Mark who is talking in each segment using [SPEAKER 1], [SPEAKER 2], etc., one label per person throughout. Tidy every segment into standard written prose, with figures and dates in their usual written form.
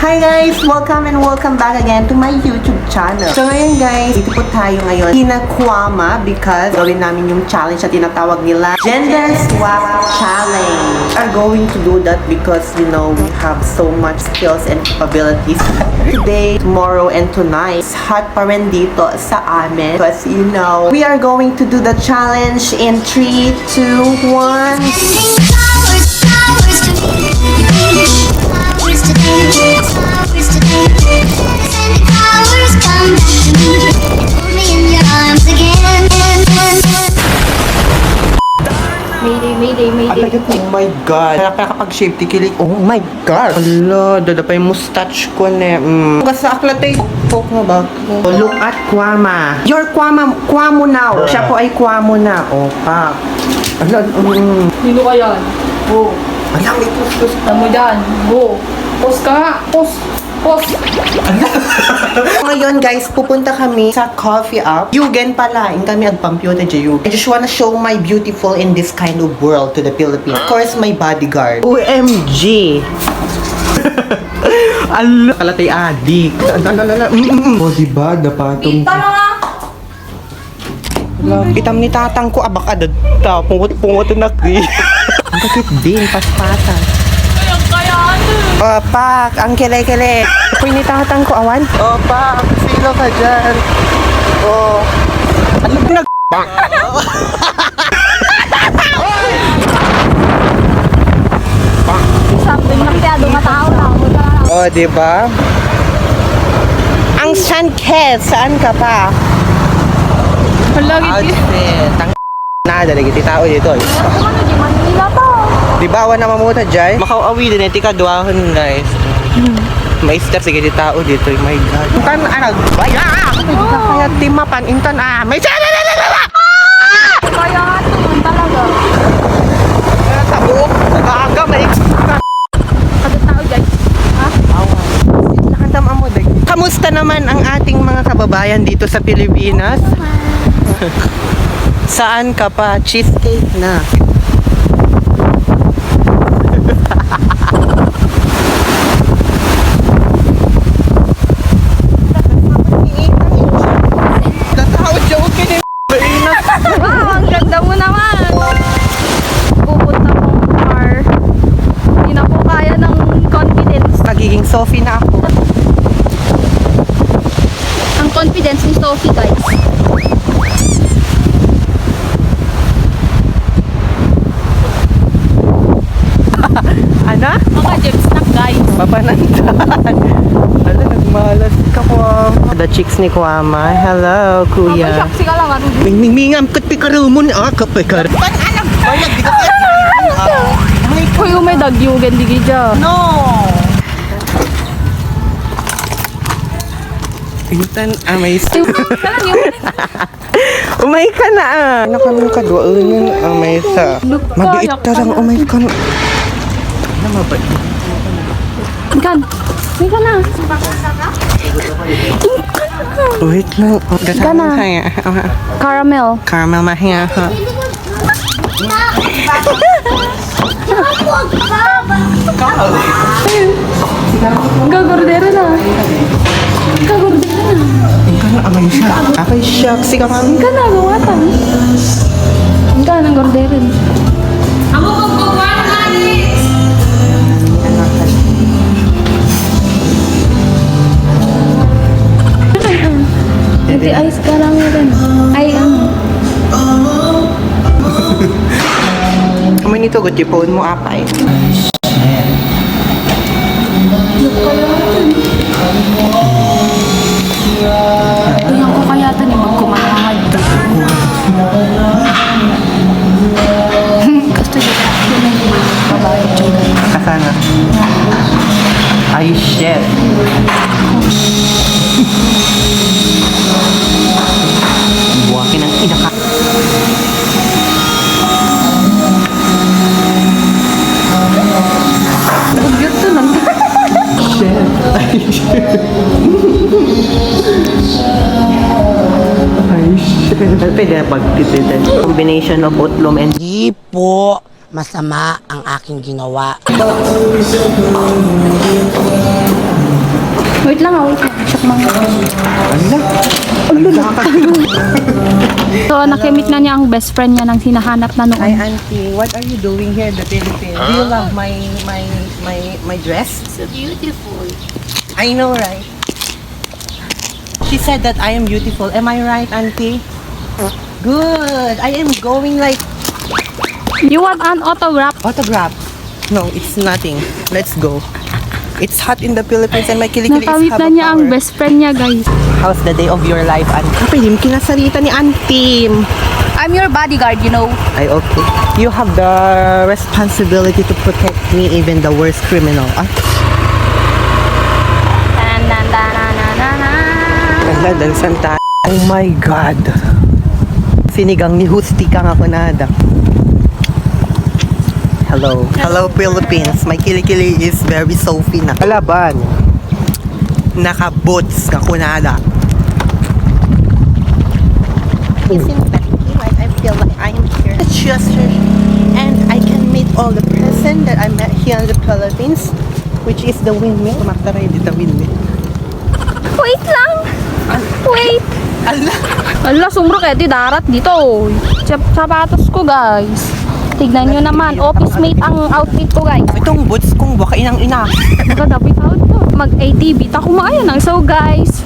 [SPEAKER 1] Hi guys! Welcome and welcome back again to my YouTube channel. So ngayon guys, dito po tayo ngayon kinakwama because gawin namin yung challenge na tinatawag nila Gender Swap Challenge. We are going to do that because you know we have so much skills and capabilities. Today, tomorrow, and tonight, hot pa rin dito sa amin. Because you know, we are going to do the challenge in 3, 2, 1.
[SPEAKER 2] Mayday.
[SPEAKER 1] Oh my God. Nakakapag-shape tikilik. Oh my God. Ala, dada pa yung mustache ko ne. Kasi aklatay. Talk mo ba? Oh, look at Kwama. You're Kwamo now. Siya po ay Kwamo na. Oh, pa. Ala,
[SPEAKER 2] Sino ka yan? Go.
[SPEAKER 1] Ala, may pustos.
[SPEAKER 2] Ano dyan? Go. Post ka nga. Post.
[SPEAKER 1] Ngayon guys, pupunta kami sa coffee up. Yugen pala. Yung kami agpampyota dyan. I just wanna show my beautiful in this kind of world to the Philippines. Of course, my bodyguard. OMG! Ala, kalatay adik. O, diba? Napatong.
[SPEAKER 2] Tama nga!
[SPEAKER 1] Itam ni tatang ko, abak adad. Pungot na kri. Ang kakit din, paspasan.
[SPEAKER 2] Kaya
[SPEAKER 1] Pak, ang kele-kele. Ako'y ni tatang ko, awan? Pak, sino ka dyan? Ano ba
[SPEAKER 2] Something masyado matao lang.
[SPEAKER 1] Diba? Ang Sankes, saan ka pa?
[SPEAKER 2] Palagi
[SPEAKER 1] Outfit. Tang na, dalagiti tao dito.
[SPEAKER 2] Ano di Manila to?
[SPEAKER 1] Diba, awan na mamuta dyan? Makauawi din, iti kaduahon guys. May step, sige di tao dito. Oh my God. Intan, anag, baya! Kaya timapan, intan, may sana!
[SPEAKER 2] Kaya nga ito yun talaga.
[SPEAKER 1] Tabo, nag-aaga, may
[SPEAKER 2] Kadot tao dyan. Ha?
[SPEAKER 1] awan. Nakandam mo, dag. Kamusta naman ang ating mga kababayan dito sa Pilipinas? Saan ka pa? Cheesecake na.
[SPEAKER 2] Wow, ang ganda mo naman. Pupunta mong car. Hindi na po kaya ng confidence.
[SPEAKER 1] Magiging Sophie na ako.
[SPEAKER 2] Ang confidence ni Sophie, guys.
[SPEAKER 1] Ana?
[SPEAKER 2] Mga gem snack, guys.
[SPEAKER 1] Papanandan. Ala, nagmalas ka ko. The chicks ni Kwama. Hello, kuya.
[SPEAKER 2] Shock ka lang, ano?
[SPEAKER 1] Mingmingam kat pikarumon kapekar. Pan anak bayag di ka
[SPEAKER 2] Uy, may dagyugan di gidya.
[SPEAKER 1] No. Intan amay.
[SPEAKER 2] Kalang yun.
[SPEAKER 1] Umay ka na Ano kami kaduaunan amay sa. Mabiit tarang umay ka na. Ano mabait?
[SPEAKER 2] Ikan. May ka na.
[SPEAKER 1] Wait lang.
[SPEAKER 2] Ika na. Caramel.
[SPEAKER 1] Caramel mahinga ha.
[SPEAKER 2] Gagordero na. Gagordero na.
[SPEAKER 1] Ika na amay siya. Apay siya. Sika kami.
[SPEAKER 2] Ika na, gawatan. Ika na, gordero. Iti ice ka lang yun. Ay,
[SPEAKER 1] Amay nito, guti phone mo apay.
[SPEAKER 2] tingnan ko kaya ito ni magkumahangad. Gusto niya yun ang babae dyan.
[SPEAKER 1] Kasana. Ay, shit. Buwakin ang inaka.
[SPEAKER 2] Ugyot to lang.
[SPEAKER 1] Shit. Ay, shit. Ay, shit. Pwede na pagtititin. Combination of utlom and
[SPEAKER 3] Di po masama ang aking ginawa.
[SPEAKER 2] Wait lang, wait lang. Check mo. So, nakimit na niya ang best friend niya nang hinahanap na
[SPEAKER 1] Hi,
[SPEAKER 2] noon.
[SPEAKER 1] auntie. What are you doing here in the Philippines? Do you love my dress?
[SPEAKER 2] So beautiful.
[SPEAKER 1] I know, right? She said that I am beautiful. Am I right, auntie? Good. I am going like
[SPEAKER 2] You want an autograph?
[SPEAKER 1] autograph. No, it's nothing. Let's go. It's hot in the Philippines and my kilikili is
[SPEAKER 2] Nakawit
[SPEAKER 1] have
[SPEAKER 2] na
[SPEAKER 1] a
[SPEAKER 2] niya ang
[SPEAKER 1] power.
[SPEAKER 2] best friend niya, guys.
[SPEAKER 1] How's the day of your life, auntie? Pwede mo kinasalita ni auntie.
[SPEAKER 2] I'm your bodyguard, you know.
[SPEAKER 1] Ay, okay. You have the responsibility to protect me, even the worst criminal. Ah, dan Santa. Oh my God. Sinigang ni Hustika nga kunada. Hello. Hello, Philippines. My kilikili is very Sophie na. Kalaban. Naka-boots ka kunada. Isn't that right? I feel like I am here. Just and I can meet all the person that I met here in the Philippines, which is the windmill. Kumataray dito windmill.
[SPEAKER 2] Wait lang. Wait.
[SPEAKER 1] Ala.
[SPEAKER 2] Ala, sumro kaya di darat dito. Sapatos ko, guys. Tignan nyo naman. Office mate ang outfit ko, guys.
[SPEAKER 1] Itong boots kong baka inang ina.
[SPEAKER 2] Maganda, bitaw ito. Mag-ATV. Tako maayan lang. So, guys,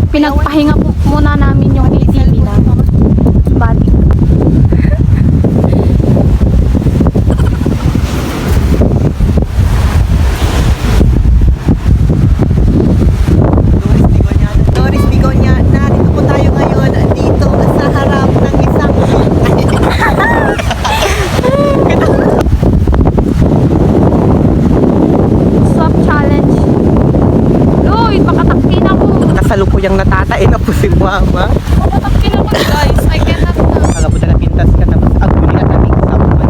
[SPEAKER 2] pinagpahinga po muna namin yung ATV na. Body.
[SPEAKER 1] Doris Bigonya, narito po tayo ngayon dito sa harap ng isang
[SPEAKER 2] Swap challenge. Lloyd, makataktin ako.
[SPEAKER 1] kasalukuyang natatain na po si Mama.
[SPEAKER 2] Makataktin ako, guys. I cannot na.
[SPEAKER 1] Kalabutan na pintas ka tapos aguli ka natin sa buwan.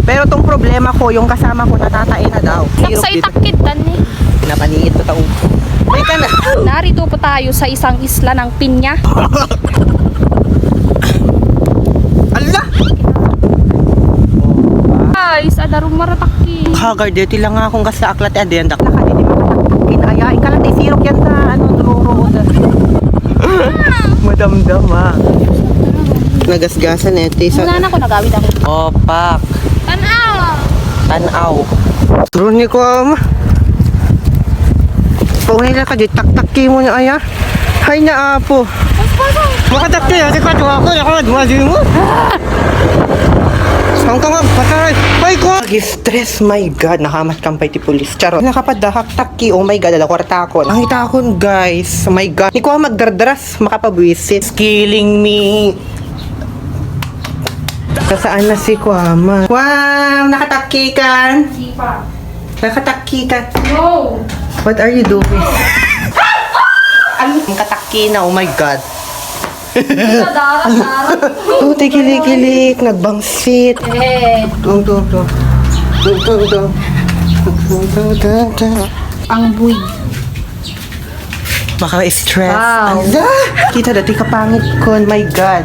[SPEAKER 1] Pero tong problema ko, yung kasama ko natatain na daw.
[SPEAKER 2] Naksay takid dan eh.
[SPEAKER 1] Napaniit to tao. Teka na.
[SPEAKER 2] Narito po tayo sa isang isla ng Pinya.
[SPEAKER 1] Allah!
[SPEAKER 2] Guys, adarong marataki.
[SPEAKER 1] Hagar, dito lang nga akong kasi aklat adenda. Nakali di makatakin. Aya, ikalat isirok yan sa ano, road. Madamdama. Nagasgasan eh.
[SPEAKER 2] Muna na ako nagawid ako.
[SPEAKER 1] Opak.
[SPEAKER 2] Tanaw!
[SPEAKER 1] Tanaw. Runi ko ama. Paunay lang ka di tak-taki mo na aya. Hay na apo. Makatakti ha. Sikat ako. Ako nagmadi mo. Sangka nga. Patay. Ay ko. Nag-stress. My God. Nakamat kampay ti pulis. Charot. Nakapadahak taki. Oh my God. Alakwar takon. Ang itakon guys. Oh my God. Hindi ko magdardras. Makapabwisit. Killing me. Kasaan na si Kwama? Wow! Nakataki kan?
[SPEAKER 2] Sipa.
[SPEAKER 1] Nakataki ka.
[SPEAKER 2] No!
[SPEAKER 1] What are you doing? Ang kataki na, oh my God.
[SPEAKER 2] Darat.
[SPEAKER 1] Oh, tikilik-kilik, nagbangsit.
[SPEAKER 2] Eh.
[SPEAKER 1] Tung.
[SPEAKER 2] Ang buwig.
[SPEAKER 1] Baka stress.
[SPEAKER 2] Wow.
[SPEAKER 1] Ala! Kita dati kapangit ko, oh my God.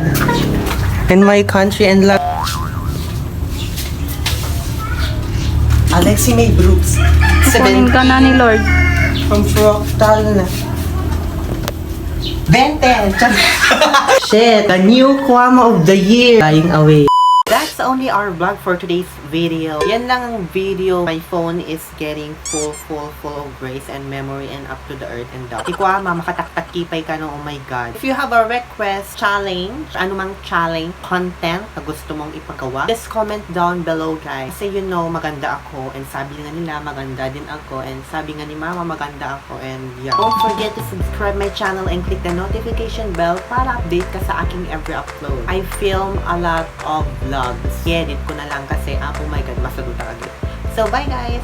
[SPEAKER 1] In my country and love. Alexi May Brooks.
[SPEAKER 2] Kukunin ka na ni Lord.
[SPEAKER 1] From Fractal na. Benten! Shit! The new Kwama of the year! Dying away. That's only our vlog for today's video. Yan lang ang video. My phone is getting full of grace and memory and up to the earth and down. Si Kwama, makataktak-kipay ka no, oh my God. If you have a request, challenge, anumang challenge, content na gusto mong ipagawa, just comment down below guys. Kasi you know, maganda ako and sabi nga nila, maganda din ako and sabi nga ni Mama, maganda ako and yeah. Don't forget to subscribe my channel and click the notification bell para update ka sa aking every upload. I film a lot of vlogs. I-edit ko na lang kasi, oh my God, masaluta agad. So, bye guys!